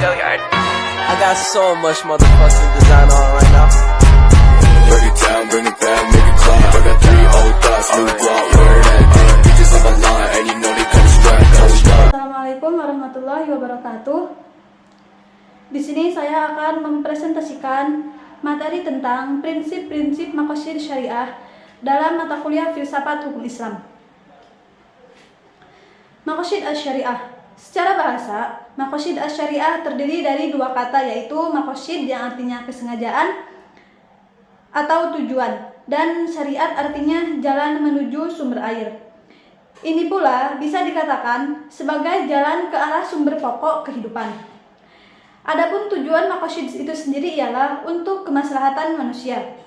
I got so much motherfucking design on right now. Break it down, bring it back, make it clap. I got 3 old thoughts, new block, where that thing. Bitches on my line, and you know they come strapped. Assalamualaikum warahmatullahi wabarakatuh. Di sini saya akan mempresentasikan materi tentang prinsip-prinsip maqasid syariah dalam mata kuliah Filsafat Hukum Islam. Maqasid asy-syariah. Secara bahasa, maqasid asy-syariah terdiri dari 2 kata, yaitu maqasid yang artinya kesengajaan atau tujuan, dan syariat artinya jalan menuju sumber air. Ini pula bisa dikatakan sebagai jalan ke arah sumber pokok kehidupan. Adapun tujuan maqasid itu sendiri ialah untuk kemaslahatan manusia.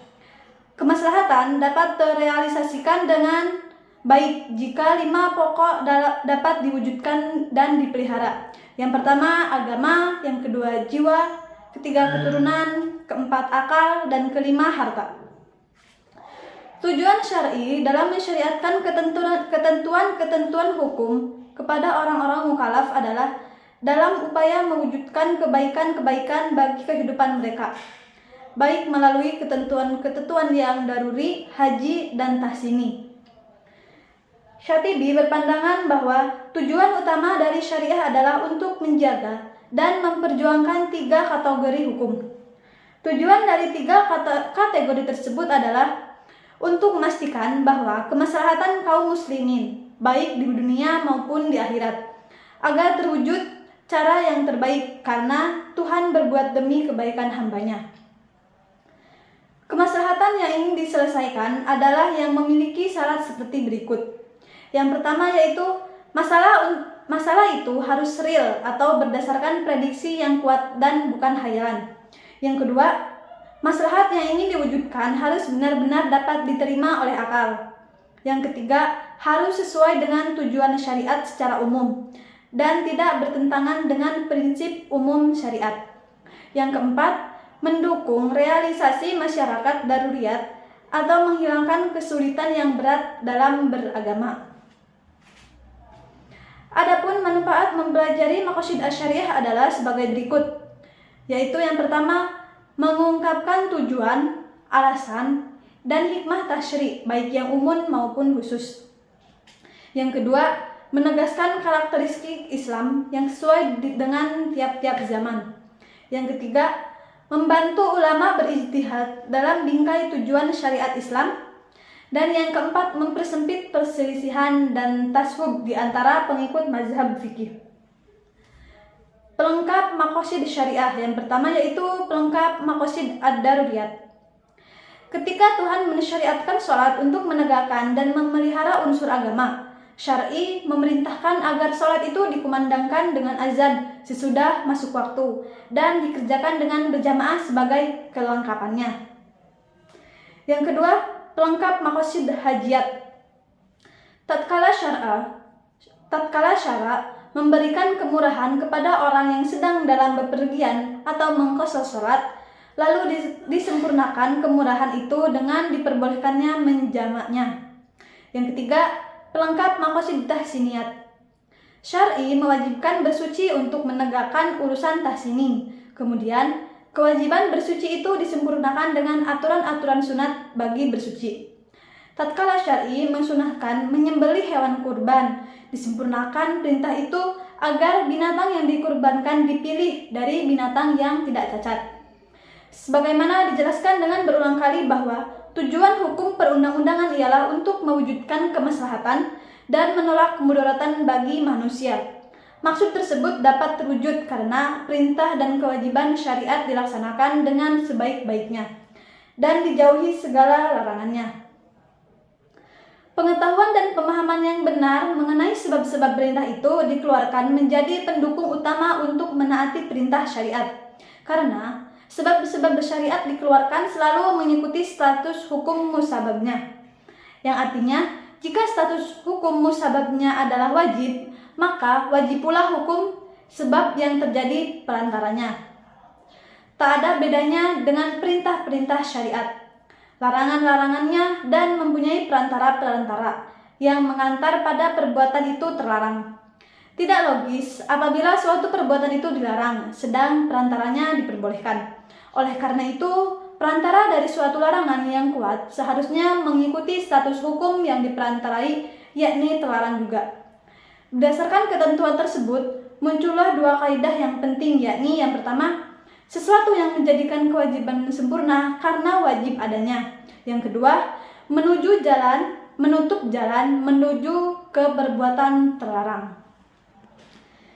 Kemaslahatan dapat terrealisasikan dengan baik jika 5 pokok dapat diwujudkan dan dipelihara. Yang pertama agama, yang kedua jiwa, ketiga keturunan, keempat akal, dan kelima harta. Tujuan syar'i dalam mensyariatkan ketentuan-ketentuan hukum kepada orang-orang mukallaf adalah dalam upaya mewujudkan kebaikan-kebaikan bagi kehidupan mereka, baik melalui ketentuan-ketentuan yang daruri, haji, dan tahsini. Syatibi berpandangan bahwa tujuan utama dari syariah adalah untuk menjaga dan memperjuangkan 3 kategori hukum. Tujuan dari 3 kategori tersebut adalah untuk memastikan bahwa kemaslahatan kaum muslimin, baik di dunia maupun di akhirat, agar terwujud cara yang terbaik karena Tuhan berbuat demi kebaikan hambanya. Kemaslahatan yang ingin diselesaikan adalah yang memiliki syarat seperti berikut. Yang pertama yaitu masalah itu harus real atau berdasarkan prediksi yang kuat dan bukan khayalan. Yang kedua, maslahat yang ingin diwujudkan harus benar-benar dapat diterima oleh akal. Yang ketiga, harus sesuai dengan tujuan syariat secara umum dan tidak bertentangan dengan prinsip umum syariat. Yang keempat, mendukung realisasi masyarakat daruriyat atau menghilangkan kesulitan yang berat dalam beragama. Adapun manfaat mempelajari maqasid asy-syariah adalah sebagai berikut, yaitu yang pertama, mengungkapkan tujuan, alasan, dan hikmah tasyri' baik yang umum maupun khusus. Yang kedua, menegaskan karakteristik Islam yang sesuai dengan tiap-tiap zaman. Yang ketiga, membantu ulama berijtihad dalam bingkai tujuan syariat Islam. Dan yang keempat, mempersempit perselisihan dan tashub di antara pengikut mazhab fikih. Pelengkap maqasid syariah. Yang pertama yaitu pelengkap maqasid ad-daruriyat. Ketika Tuhan mensyariatkan sholat untuk menegakkan dan memelihara unsur agama, syar'i memerintahkan agar sholat itu dikumandangkan dengan azan sesudah masuk waktu dan dikerjakan dengan berjamaah sebagai kelengkapannya. Yang kedua, pelengkap maqasid hajiyat. Tatkala syara memberikan kemurahan kepada orang yang sedang dalam bepergian atau mengqasar salat, lalu disempurnakan kemurahan itu dengan diperbolehkannya menjamaknya. Yang ketiga, pelengkap maqasid tahsiniyat. Syar'i mewajibkan bersuci untuk menegakkan urusan tahsini. Kemudian kewajiban bersuci itu disempurnakan dengan aturan-aturan sunat bagi bersuci. Tatkala syar'i mensunahkan menyembelih hewan kurban, disempurnakan perintah itu agar binatang yang dikurbankan dipilih dari binatang yang tidak cacat. Sebagaimana dijelaskan dengan berulang kali bahwa tujuan hukum perundang-undangan ialah untuk mewujudkan kemaslahatan dan menolak kemudaratan bagi manusia. Maksud tersebut dapat terwujud karena perintah dan kewajiban syariat dilaksanakan dengan sebaik-baiknya dan dijauhi segala larangannya. Pengetahuan dan pemahaman yang benar mengenai sebab-sebab perintah itu dikeluarkan menjadi pendukung utama untuk menaati perintah syariat. Karena sebab-sebab syariat dikeluarkan selalu mengikuti status hukum musababnya. Yang artinya, jika status hukum musababnya adalah wajib, maka wajib pula hukum sebab yang terjadi perantaranya. Tak ada bedanya dengan perintah-perintah syariat, larangan-larangannya, dan mempunyai perantara-perantara yang mengantar pada perbuatan itu terlarang. Tidak logis apabila suatu perbuatan itu dilarang, sedang perantaranya diperbolehkan. Oleh karena itu, perantara dari suatu larangan yang kuat seharusnya mengikuti status hukum yang diperantarai, yakni terlarang juga. Berdasarkan ketentuan tersebut, muncullah dua kaidah yang penting, yakni yang pertama, sesuatu yang menjadikan kewajiban sempurna karena wajib adanya. Yang kedua, menutup jalan menuju ke perbuatan terlarang.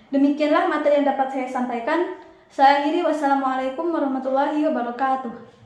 Demikianlah materi yang dapat saya sampaikan. Saya akhiri, wassalamualaikum warahmatullahi wabarakatuh.